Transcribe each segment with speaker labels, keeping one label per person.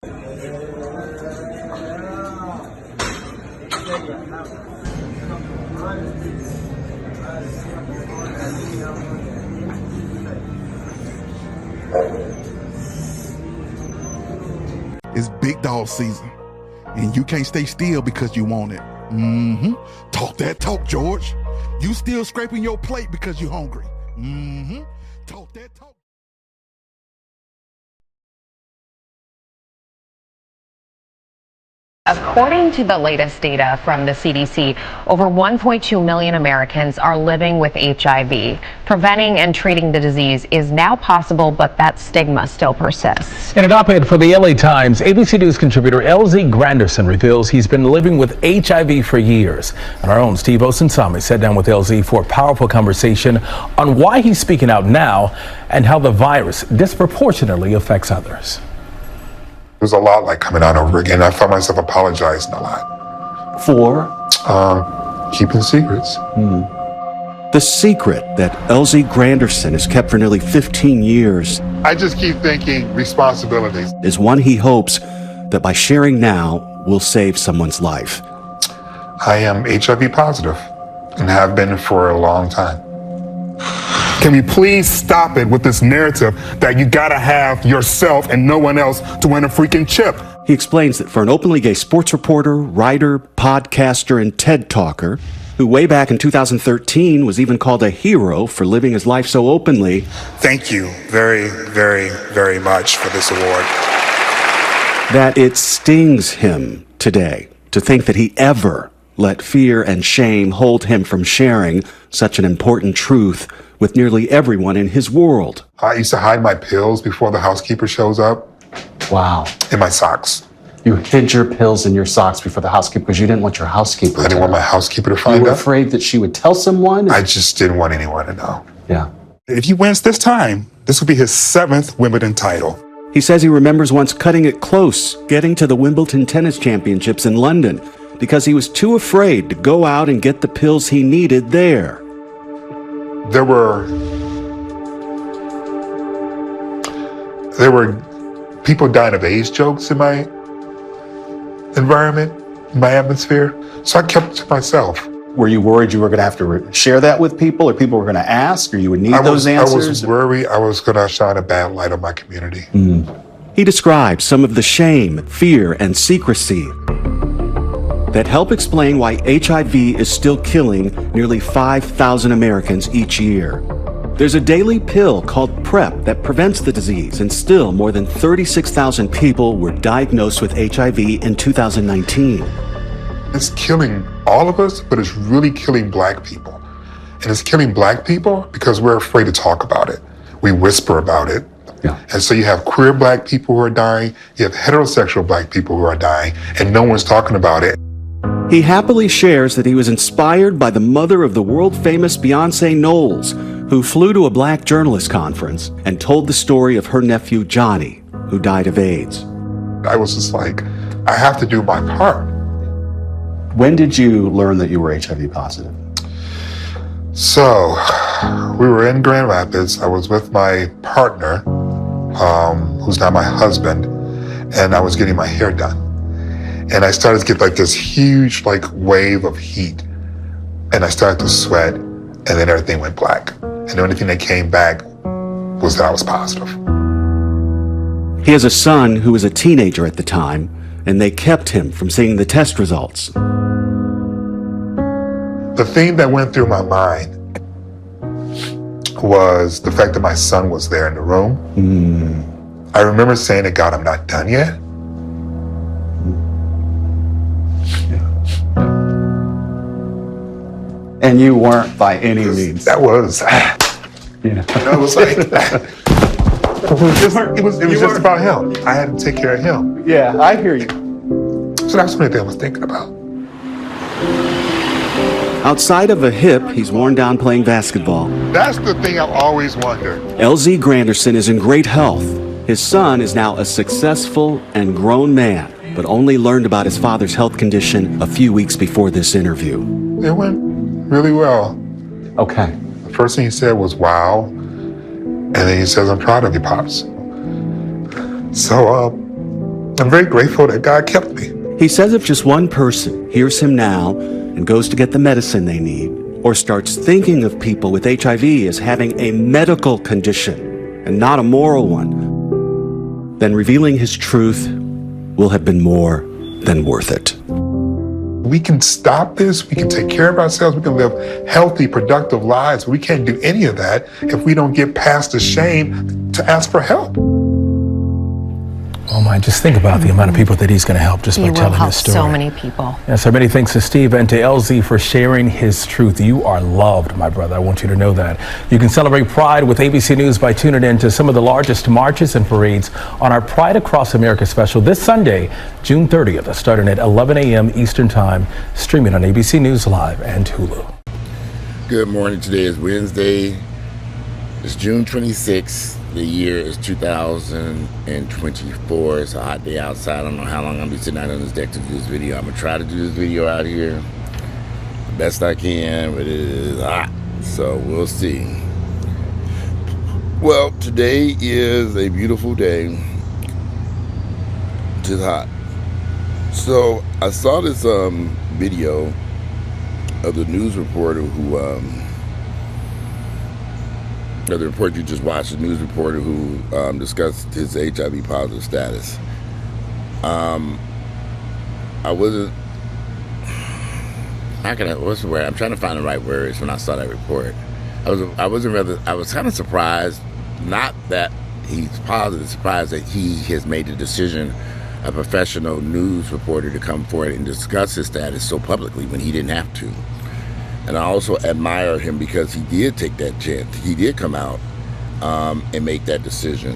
Speaker 1: It's big dog season, and you can't stay still because you want it. Talk that talk, George. You still scraping your plate because you're hungry. Talk that talk.
Speaker 2: According to the latest data from the CDC, over 1.2 million Americans are living with HIV. Preventing and treating the disease is now possible, but that stigma still persists.
Speaker 3: In an op-ed for the LA Times, ABC News contributor LZ Granderson reveals he's been living with HIV for years. And our own Steve Osunsami sat down with LZ for a powerful conversation on why he's speaking out now and how the virus disproportionately affects others.
Speaker 4: It was a lot like coming out over again. I found myself apologizing a lot.
Speaker 5: For?
Speaker 4: Keeping secrets.
Speaker 5: The secret that LZ Granderson has kept for nearly 15 years
Speaker 4: I just keep thinking responsibilities.
Speaker 5: is one he hopes that by sharing now will save someone's life.
Speaker 4: I am HIV positive and have been for a long time. Can we please stop it with this narrative that you gotta have yourself and no one else to win a freaking chip?
Speaker 5: He explains that for an openly gay sports reporter, writer, podcaster, and TED talker, who way back in 2013 was even called a hero for living his life so openly.
Speaker 4: Thank you very, very, very much for this award.
Speaker 5: That it stings him today to think that he ever let fear and shame hold him from sharing such an important truth with nearly everyone in his world.
Speaker 4: I used to hide my pills before the housekeeper shows up
Speaker 6: Wow.
Speaker 4: in my socks.
Speaker 6: You hid your pills in your socks before the housekeeper because you didn't want your housekeeper
Speaker 4: I didn't want my housekeeper to find
Speaker 6: You were
Speaker 4: out.
Speaker 6: afraid that she would tell someone?
Speaker 4: I just didn't want anyone to know.
Speaker 6: Yeah.
Speaker 4: If he wins this time, this will be his 7th Wimbledon title.
Speaker 5: He says he remembers once cutting it close, getting to the Wimbledon Tennis Championships in London, because he was too afraid to go out and get the pills he needed there.
Speaker 4: There were people dying of AIDS jokes in my environment, in my atmosphere, so I kept it to myself.
Speaker 6: Were you worried you were going to have to share that with people, or people were going to ask, or you would need those answers?
Speaker 4: I was worried I was going to shine a bad light on my community.
Speaker 5: He describes some of the shame, fear, and secrecy that help explain why HIV is still killing nearly 5,000 Americans each year. There's a daily pill called PrEP that prevents the disease, and still more than 36,000 people were diagnosed with HIV in 2019.
Speaker 4: It's killing all of us, but it's really killing Black people. And it's killing Black people because we're afraid to talk about it. We whisper about it.
Speaker 6: Yeah.
Speaker 4: And so you have queer Black people who are dying, you have heterosexual Black people who are dying, and no one's talking about it.
Speaker 5: He happily shares that he was inspired by the mother of the world-famous Beyonce Knowles, who flew to a Black journalist conference and told the story of her nephew Johnny, who died of AIDS.
Speaker 4: I was just like, I have to do my part.
Speaker 6: When did you learn that you were HIV positive?
Speaker 4: So, we were in Grand Rapids. I was with my partner, who's now my husband, and I was getting my hair done. And I started to get like this huge wave of heat. And I started to sweat, and then everything went black. And the only thing that came back was that I was positive.
Speaker 5: He has a son who was a teenager at the time, and they kept him from seeing the test results.
Speaker 4: The thing that went through my mind was the fact that my son was there in the room. I remember saying to God, I'm not done yet.
Speaker 6: And you weren't by any means.
Speaker 4: That was,
Speaker 6: You know.
Speaker 4: it was like, it was just about him. I had to take care of him.
Speaker 6: Yeah, I hear you.
Speaker 4: So that's the only thing I was thinking about.
Speaker 5: Outside of a hip, he's worn down playing basketball.
Speaker 4: That's the thing I've always wondered.
Speaker 5: LZ Granderson is in great health. His son is now a successful and grown man, but only learned about his father's health condition a few weeks before this interview.
Speaker 4: It went really well.
Speaker 6: Okay.
Speaker 4: The first thing he said was, wow. And then he says, I'm proud of you, Pops. So I'm very grateful that God kept me.
Speaker 5: He says if just one person hears him now and goes to get the medicine they need, or starts thinking of people with HIV as having a medical condition and not a moral one, then revealing his truth will have been more than worth it.
Speaker 4: We can stop this. We can take care of ourselves. We can live healthy, productive lives. We can't do any of that if we don't get past the shame to ask for help.
Speaker 3: Oh my, just think about the amount of people that he's going to help just by telling his story.
Speaker 2: So many people.
Speaker 3: Yes, so many thanks to Steve and to LZ for sharing his truth. You are loved, my brother. I want you to know that. You can celebrate Pride with ABC News by tuning in to some of the largest marches and parades on our Pride Across America special this Sunday, June 30th, starting at 11 a.m. Eastern Time, streaming on ABC News Live and Hulu.
Speaker 7: Good morning. Today is Wednesday. It's June 26th. The year is 2024. It's a hot day outside. I don't know how long I'm going to be sitting out on this deck to do this video. I'm going to try to do this video out here the best I can, but it is hot. So we'll see. Well, today is a beautiful day. Just hot. So I saw this video of the news reporter who the report you just watched, the news reporter who discussed his HIV positive status. I wasn't, what's the word? I'm trying to find the right words when I saw that report. I was kind of surprised, not that he's positive, surprised that he has made the decision, a professional news reporter, to come forward and discuss his status so publicly when he didn't have to. And I also admire him because he did take that chance. He did come out and make that decision.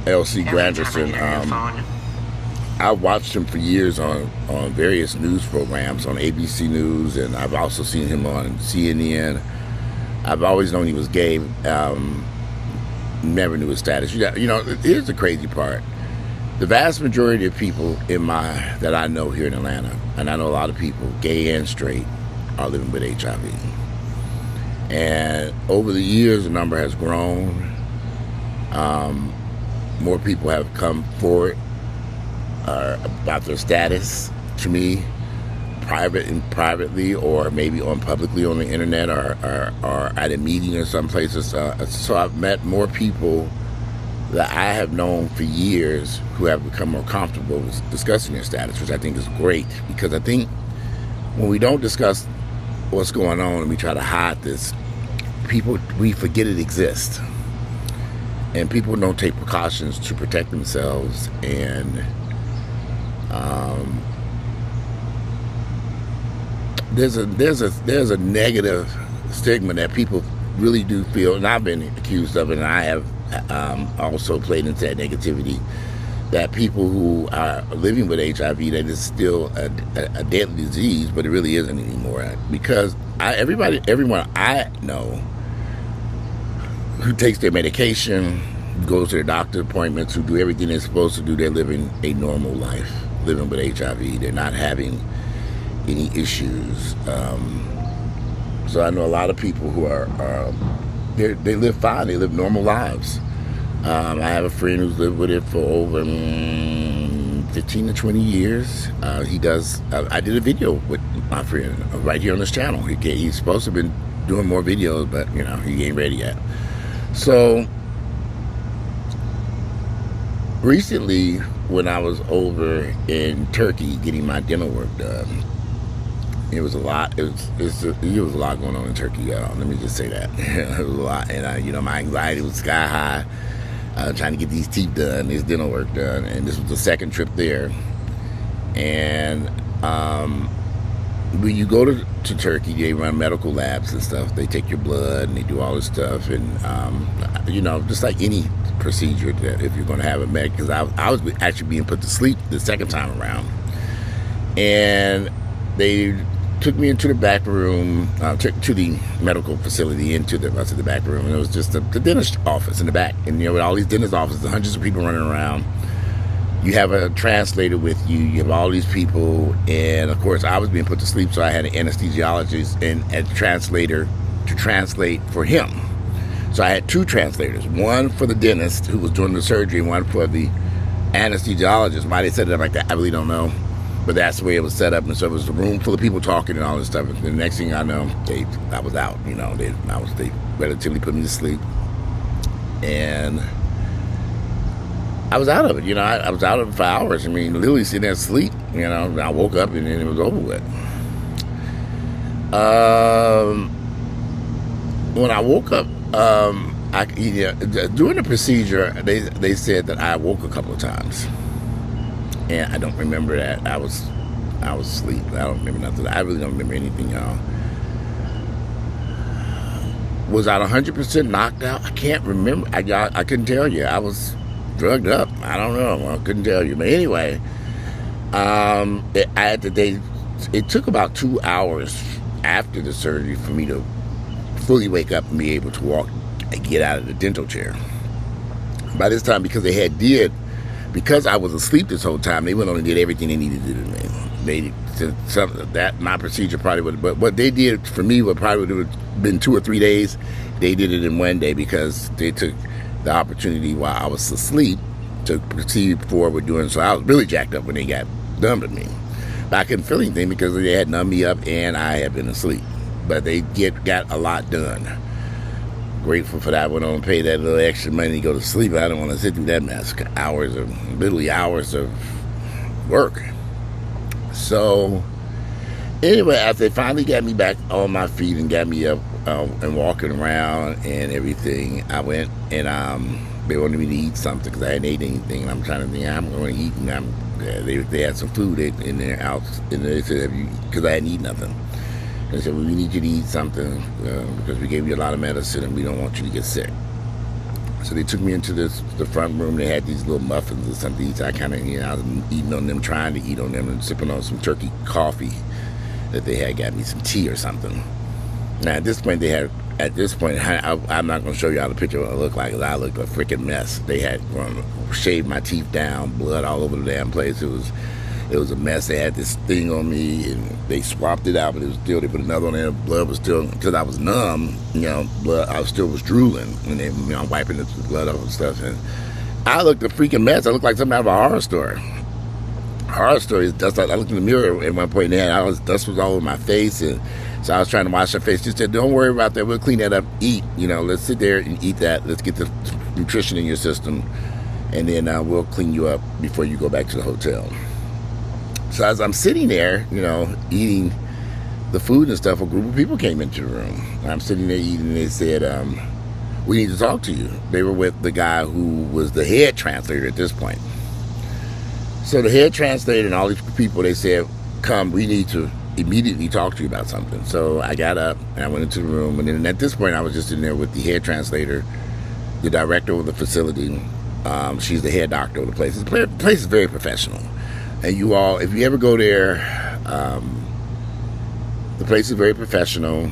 Speaker 7: LZ Granderson, I watched him for years on various news programs, on ABC News, and I've also seen him on CNN. I've always known he was gay. Never knew his status. You know, here's the crazy part. The vast majority of people that I know here in Atlanta, and I know a lot of people, gay and straight, are living with HIV. And over the years, the number has grown. More people have come forward about their status to me, privately, or maybe publicly on the internet, or at a meeting or some places. So I've met more people that I have known for years who have become more comfortable with discussing their status, which I think is great, because I think when we don't discuss what's going on and we try to hide this, we forget it exists, and people don't take precautions to protect themselves. And there's a negative stigma that people really do feel, and I've been accused of it, and I have also played into that negativity, that people who are living with HIV, that it's still a deadly disease, but it really isn't anymore. Because everyone I know who takes their medication, goes to their doctor appointments, who do everything they're supposed to do, they're living a normal life, living with HIV. They're not having any issues. So I know a lot of people who they live fine, they live normal lives. I have a friend who's lived with it for over 15 to 20 years. He does. I did a video with my friend right here on this channel. He's supposed to have been doing more videos, but he ain't ready yet. So recently, when I was over in Turkey getting my dental work done, it was a lot. It was a lot going on in Turkey, y'all. Let me just say that. It was a lot, and my anxiety was sky high. Trying to get these teeth done, this dental work done, and this was the second trip there. And when you go to Turkey, they run medical labs and stuff. They take your blood and they do all this stuff, and just like any procedure that if you're going to have a med, because I was actually being put to sleep the second time around, and they took me into the back room, to the medical facility, into the back room, and it was just the dentist office in the back. And with all these dentist offices, hundreds of people running around, you have a translator with you, you have all these people, and of course I was being put to sleep, so I had an anesthesiologist and a translator to translate for him. So I had two translators, one for the dentist who was doing the surgery, and one for the anesthesiologist. Why they set it up like that, I really don't know. But that's the way it was set up, and so it was a room full of people talking and all this stuff. And the next thing I know, I was out. You know, they relatively put me to sleep, and I was out of it. You know, I was out of it for hours. I mean, literally sitting there asleep. You know, and I woke up and then it was over with. When I woke up, during the procedure, they said that I woke a couple of times. And I don't remember that. I was asleep. I don't remember nothing. I really don't remember anything, y'all. Was I 100% knocked out? I can't remember. I couldn't tell you. I was drugged up. I don't know. I couldn't tell you. But anyway, it took about 2 hours after the surgery for me to fully wake up and be able to walk and get out of the dental chair. By this time, because I was asleep this whole time, they went on and did everything they needed to do to me. My procedure probably would, but what they did for me would have been 2 or 3 days. They did it in 1 day because they took the opportunity while I was asleep to proceed forward with doing so. I was really jacked up when they got done with me. But I couldn't feel anything because they had numbed me up and I had been asleep. But they got a lot done. Grateful for that. I went on and paid that little extra money to go to sleep. I don't want to sit through that mess. Literally hours of work. So anyway, after they finally got me back on my feet and got me up and walking around and everything, I went and they wanted me to eat something because I hadn't ate anything. And I'm trying to think, I'm going to eat. And they had some food in their house, and they said, because I hadn't eaten nothing. They said, well, we need you to eat something because we gave you a lot of medicine and we don't want you to get sick. So they took me into the front room. They had these little muffins or something to eat. So I kind of, I was eating on them, trying to eat on them, and sipping on some turkey coffee that they had got me some tea or something. Now, at this point, I'm not going to show you how the picture would look like, because I looked a freaking mess. They had shaved my teeth down, blood all over the damn place. It was a mess. They had this thing on me, and they swapped it out, but it was still, they put another one in. Blood was still, because I was numb, blood, I still was drooling, and they, wiping the blood off and stuff. And I looked a freaking mess. I looked like something out of a horror story. Horror stories, dust. I looked in the mirror at one point, and dust was all over my face, and so I was trying to wash her face. She said, don't worry about that. We'll clean that up. Eat, let's sit there and eat that. Let's get the nutrition in your system, and then we'll clean you up before you go back to the hotel. So as I'm sitting there, eating the food and stuff, a group of people came into the room. I'm sitting there eating, and they said, we need to talk to you. They were with the guy who was the head translator at this point. So the head translator and all these people, they said, come, we need to immediately talk to you about something. So I got up and I went into the room, and then at this point I was just in there with the head translator, the director of the facility. She's the head doctor of the place. The place is very professional. And you all, if you ever go there, the place is very professional.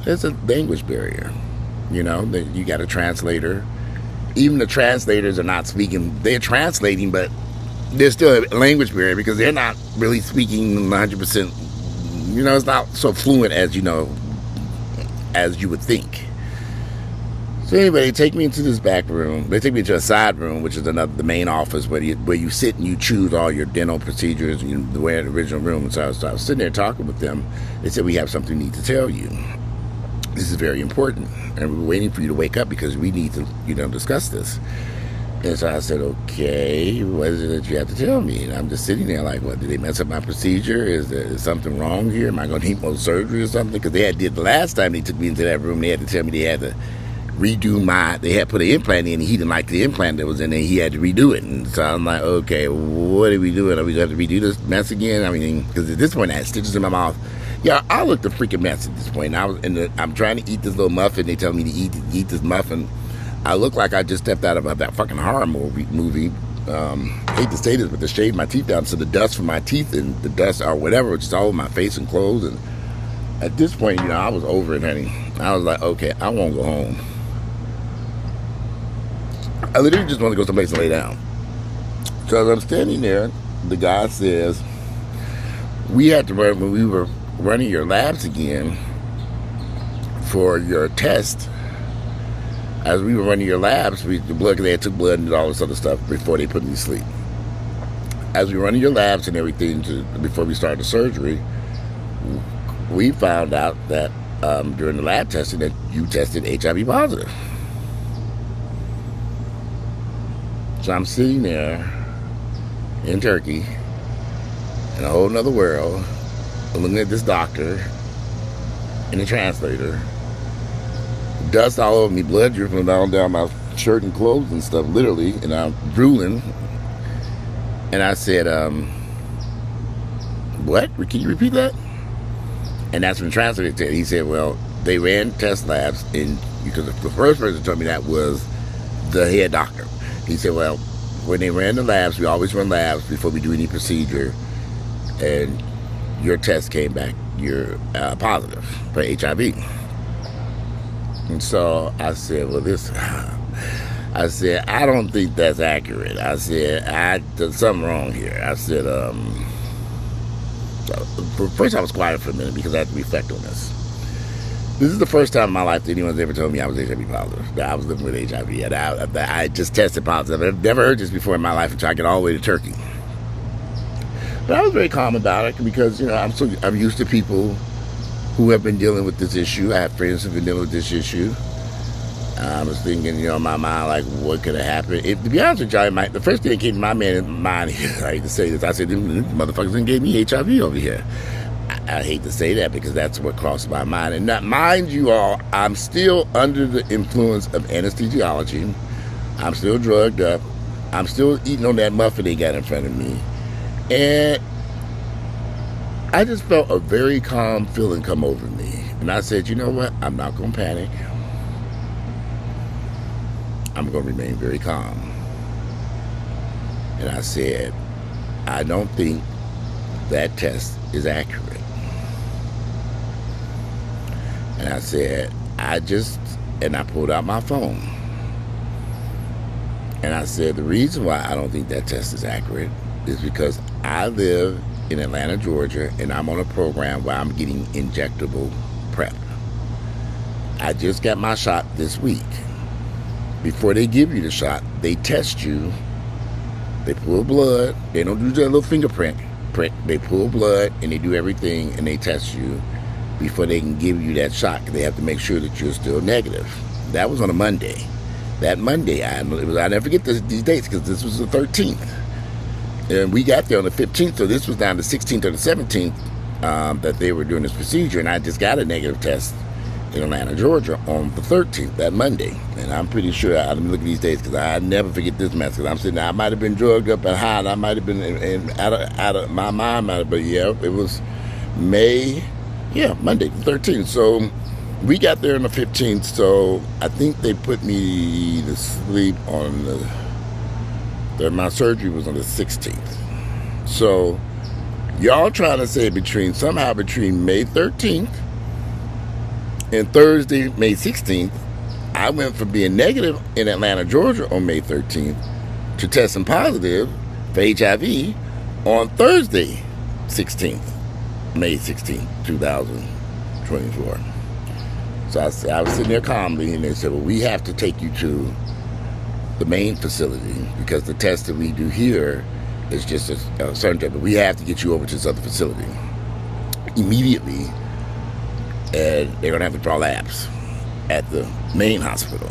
Speaker 7: There's a language barrier. You got a translator. Even the translators are not speaking. They're translating, but there's still a language barrier because they're not really speaking 100%. It's not so fluent as as you would think. So anyway, they take me into this back room. They take me to a side room, which is the main office where you sit and you choose all your dental procedures and the way in the original room. And so I was sitting there talking with them. They said, we have something we need to tell you. This is very important, and we're waiting for you to wake up because we need to, discuss this. And so I said, okay, what is it that you have to tell me? And I'm just sitting there like, what, did they mess up my procedure? Is there something wrong here? Am I going to need more surgery or something? Because did the last time they took me into that room, they had to tell me they had to redo they had put an implant in, and he didn't like the implant that was in there. He had to redo it. And so I'm like, okay, what are we doing? Are we going to have to redo this mess again? I mean, because at this point I had stitches in my mouth. Yeah, I looked a freaking mess at this point. I'm trying to eat this little muffin. They tell me to eat this muffin. I look like I just stepped out of that fucking horror movie. Hate to say this, but they shaved my teeth down, so the dust from my teeth and the dust or whatever was just all over my face and clothes. And at this point, I was over it, honey. I was like, okay, I won't go home. I literally just want to go someplace and lay down. So as I'm standing there, the guy says, we had to run when we were running your labs again for your test. as we were running your labs, the blood, they took blood and all this other stuff before they put me to sleep. As we were running your labs and everything before we started the surgery, we found out that during the lab testing that you tested HIV positive. So I'm sitting there in Turkey, in a whole nother world, looking at this doctor and the translator, dust all over me, blood dripping down my shirt and clothes and stuff, literally, and I'm drooling. And I said, what? Can you repeat that? And that's when the translator said, he said, well, they ran test labs, and because the first person who told me that was the head doctor. He said, well, when they ran the labs, we always run labs before we do any procedure, and your test came back, you're positive for HIV. And so I said, well, I said, I don't think that's accurate. I said, there's something wrong here. I said, first I was quiet for a minute because I had to reflect on this. This is the first time in my life that anyone's ever told me I was HIV positive, that I was living with HIV, and I just tested positive. I've never heard this before in my life until I get all the way to Turkey. But I was very calm about it because, I'm used to people who have been dealing with this issue. I have friends who've been dealing with this issue. I was thinking, in my mind, like, what could have happened? To be honest with you, the first thing that came to my mind, I hate to say this, I said, these motherfuckers done gave me HIV over here. I hate to say that because that's what crossed my mind. And not, mind you all, I'm still under the influence of anesthesiology. I'm still drugged up. I'm still eating on that muffin they got in front of me. And I just felt a very calm feeling come over me. And I said, you know what? I'm not going to panic. I'm going to remain very calm. And I said, I don't think that test is accurate. And I said, and I pulled out my phone. And I said, the reason why I don't think that test is accurate is because I live in Atlanta, Georgia, and I'm on a program where I'm getting injectable PrEP. I just got my shot this week. Before they give you the shot, they test you. They pull blood. They don't do that little fingerprint prick. They pull blood and they do everything and they test you before they can give you that shot. They have to make sure that you're still negative. That was on a Monday. That Monday, I never forget these dates because this was the 13th. And we got there on the 15th, so this was down the 16th or the 17th that they were doing this procedure, and I just got a negative test in Atlanta, Georgia on the 13th, that Monday. And I'm pretty sure, I'm looking at these dates because I never forget this mess, because I'm sitting there, I might have been drugged up and high, and I might have been out of my mind, but yeah, it was Monday the 13th. So we got there on the 15th, so I think they put me to sleep on my surgery was on the 16th. So y'all trying to say between May 13th and Thursday, May 16th, I went from being negative in Atlanta, Georgia on May 13th to testing positive for HIV on Thursday, May 16th, 2024. So I was sitting there calmly, and they said, well, we have to take you to the main facility because the test that we do here is just a certain type, but we have to get you over to this other facility immediately, and they're going to have to draw labs at the main hospital.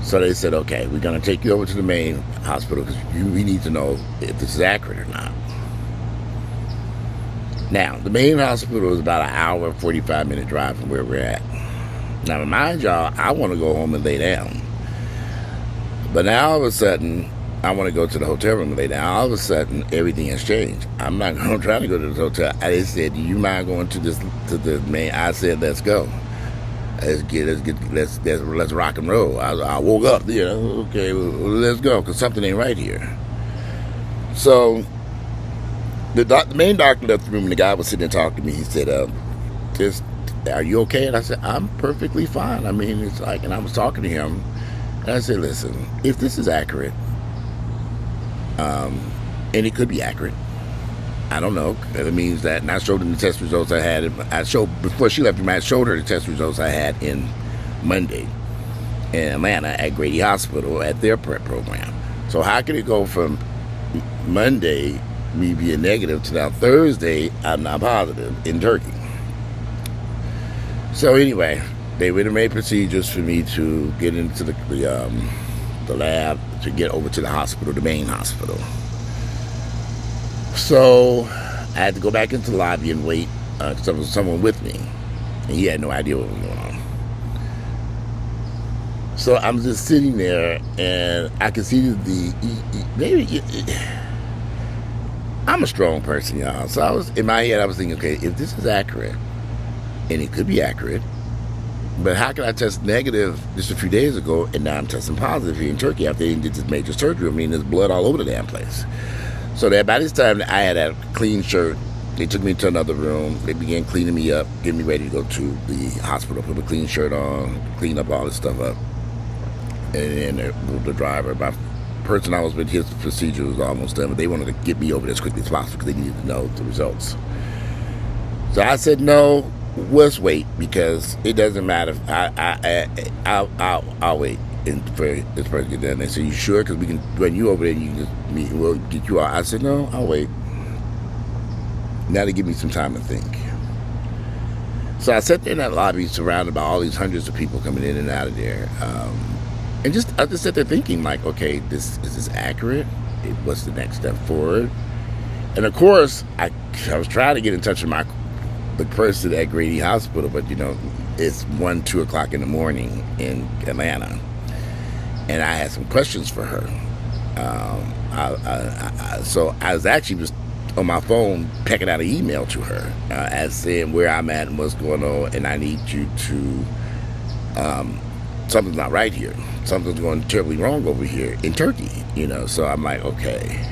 Speaker 7: So they said, okay, we're going to take you over to the main hospital because we need to know if this is accurate or not. Now, the main hospital is about an hour, 45-minute drive from where we're at. Now, mind y'all, I want to go home and lay down. But now, all of a sudden, I want to go to the hotel room and lay down. All of a sudden, everything has changed. I'm not going to try to go to the hotel. They said, do you mind going to the main? I said, let's go. Let's rock and roll. I woke up, okay, well, let's go, because something ain't right here. So the main doctor left the room, and the guy was sitting there talking to me. He said, are you okay? And I said, I'm perfectly fine. I mean, it's like, and I was talking to him, and I said, listen, if this is accurate, and it could be accurate, I don't know. It means that, and I showed him the test results I had. Before she left me, I showed her the test results I had in Monday in Atlanta at Grady Hospital at their PrEP program. So how could it go from Monday, me being negative, to now Thursday, I'm not positive in Turkey? So anyway, they would have made procedures for me to get into the lab to get over to the hospital, the main hospital. So I had to go back into the lobby and wait because there was someone with me, and he had no idea what was going on. So I'm just sitting there, and I can see I'm a strong person, y'all. So I was in my head, I was thinking, okay, if this is accurate, and it could be accurate, but how can I test negative just a few days ago, and now I'm testing positive here in Turkey after they did this major surgery? I mean, there's blood all over the damn place. So that by this time, I had a clean shirt. They took me to another room. They began cleaning me up, getting me ready to go to the hospital. Put a clean shirt on, clean up all this stuff up. And then the driver, my person I was with, his procedure was almost done, but they wanted to get me over there as quickly as possible because they needed to know the results. So I said, no, let's wait, because it doesn't matter. I'll wait for this person to get done. They said, you sure? Because we can run you over there and you can just meet, we'll get you out. I said, no, I'll wait. Now they give me some time to think. So I sat there in that lobby surrounded by all these hundreds of people coming in and out of there. And I just sat there thinking, like, okay, is this accurate? What's the next step forward? And of course, I was trying to get in touch with the person at Grady Hospital, but it's 1, 2 o'clock in the morning in Atlanta, and I had some questions for her. So I was actually just on my phone pecking out an email to her, as saying where I'm at and what's going on, and I need you to. Something's not right here. Something's going terribly wrong over here in Turkey, So I'm like, okay.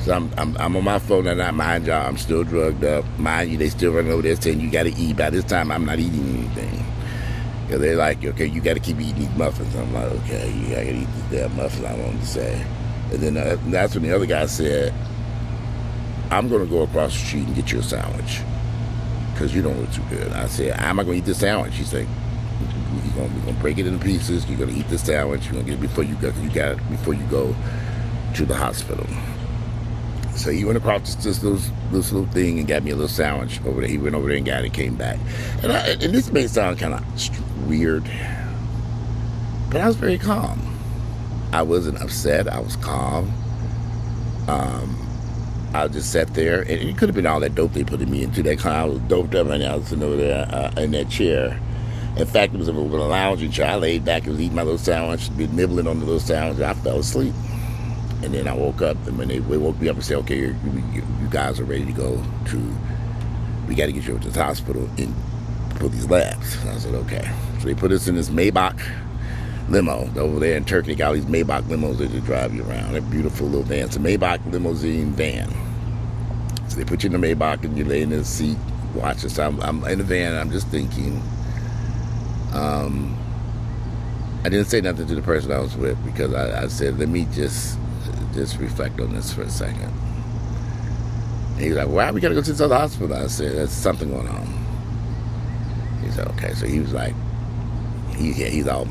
Speaker 7: So I'm on my phone, and mind y'all, I'm still drugged up. Mind you, they still running over there saying you got to eat. By this time, I'm not eating anything. Because they're like, okay, you got to keep eating these muffins. I'm like, okay, I got to eat these damn muffins, I wanted to say. And then that's when the other guy said, I'm going to go across the street and get you a sandwich because you don't look too good. I said, how am I going to eat this sandwich? He said, we're going to break it into pieces. You're going to eat the sandwich. You're going to get it before you go, before you go to the hospital. So he went across this little thing and got me a little sandwich over there. He went over there and got it and came back. And this may sound kind of weird, but I was very calm. I wasn't upset. I was calm. I just sat there, and it could have been all that dope they put in me into that car. I was doped up right now. I was sitting over there in that chair. In fact, it was a lounging chair. I laid back and was eating my little sandwich, nibbling on the little sandwich, and I fell asleep. And then I woke up, and when they woke me up and said, okay, you guys are ready to go we got to get you over to the hospital and put these labs. And I said, okay. So they put us in this Maybach limo over there in Turkey. They got all these Maybach limos that just drive you around. They're beautiful little vans. It's a Maybach limousine van. So they put you in the Maybach and you lay in the seat, watch this. I'm in the van, and I'm just thinking. I didn't say nothing to the person I was with because I said, let me just reflect on this for a second. And he was like, why we gotta go to this other hospital? I said, there's something going on. He said, okay. So he was like, he's all,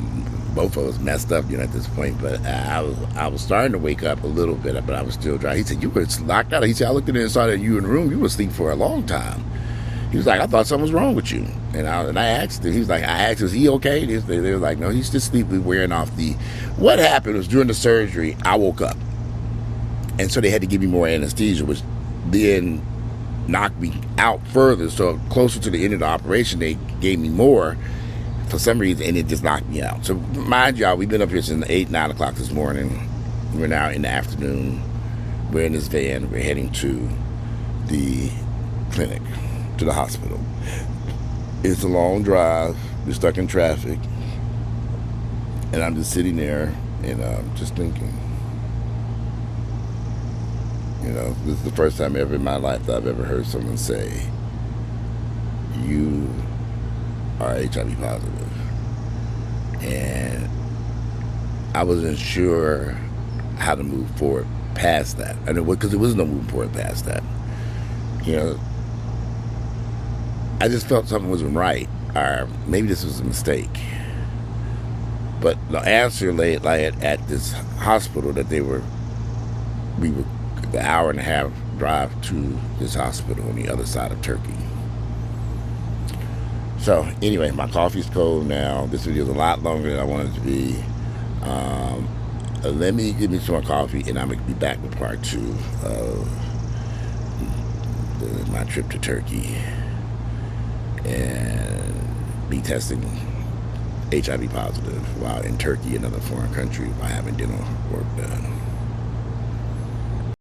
Speaker 7: both of us messed up, at this point. But I was starting to wake up a little bit, but I was still dry. He said, you were locked out. He said, I looked in and saw that you in the room. You were asleep for a long time. He was like, I thought something was wrong with you. And I asked him, he was like, is he okay? They were like, no, he's just sleeping, wearing off what happened was during the surgery, I woke up. And so they had to give me more anesthesia, which then knocked me out further. So closer to the end of the operation, they gave me more for some reason, and it just knocked me out. So mind y'all, we've been up here since 8, 9 o'clock this morning. We're now in the afternoon. We're in this van. We're heading to the clinic, to the hospital. It's a long drive. We're stuck in traffic. And I'm just sitting there and just thinking, this is the first time ever in my life that I've ever heard someone say, you are HIV positive. And I wasn't sure how to move forward past that. Because there was no moving forward past that. I just felt something wasn't right, or maybe this was a mistake. But the answer lay at this hospital that we were an hour and a half drive to this hospital on the other side of Turkey. So anyway, my coffee's cold now. This video is a lot longer than I wanted it to be. Let me give me some more coffee, and I'm gonna be back with part 2 of my trip to Turkey and be testing HIV positive while in Turkey, another foreign country, by having dental work done.